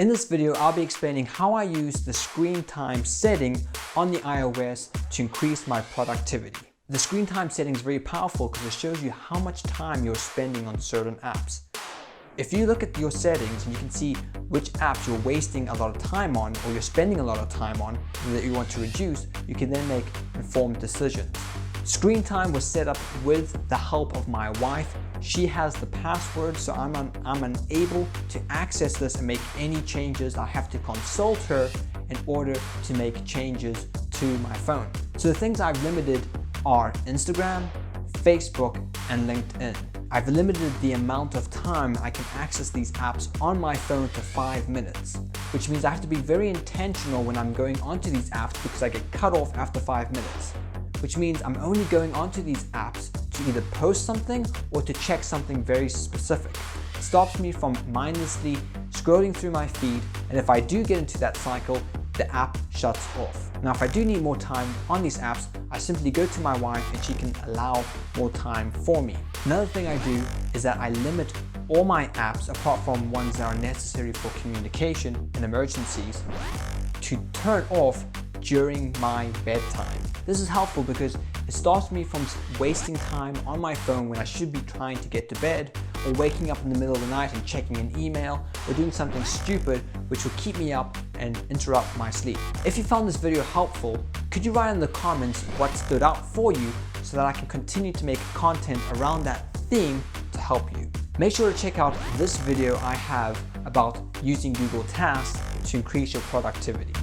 In this video, I'll be explaining how I use the screen time setting on the iOS to increase my productivity. The screen time setting is very powerful because it shows you how much time you're spending on certain apps. If you look at your settings and you can see which apps you're wasting a lot of time on or you're spending a lot of time on that you want to reduce, you can then make informed decisions. Screen time was set up with the help of my wife. She has the password, so I'm unable to access this and make any changes. I have to consult her in order to make changes to my phone. So the things I've limited are Instagram, Facebook, and LinkedIn. I've limited the amount of time I can access these apps on my phone to 5 minutes, which means I have to be very intentional when I'm going onto these apps because I get cut off after 5 minutes. Which means I'm only going onto these apps to either post something or to check something very specific. It stops me from mindlessly scrolling through my feed, and if I do get into that cycle, the app shuts off. Now, if I do need more time on these apps, I simply go to my wife and she can allow more time for me. Another thing I do is that I limit all my apps, apart from ones that are necessary for communication and emergencies, to turn off during my bedtime. This is helpful because it stops me from wasting time on my phone when I should be trying to get to bed, or waking up in the middle of the night and checking an email or doing something stupid which will keep me up and interrupt my sleep. If you found this video helpful, could you write in the comments what stood out for you so that I can continue to make content around that theme to help you. Make sure to check out this video I have about using Google Tasks to increase your productivity.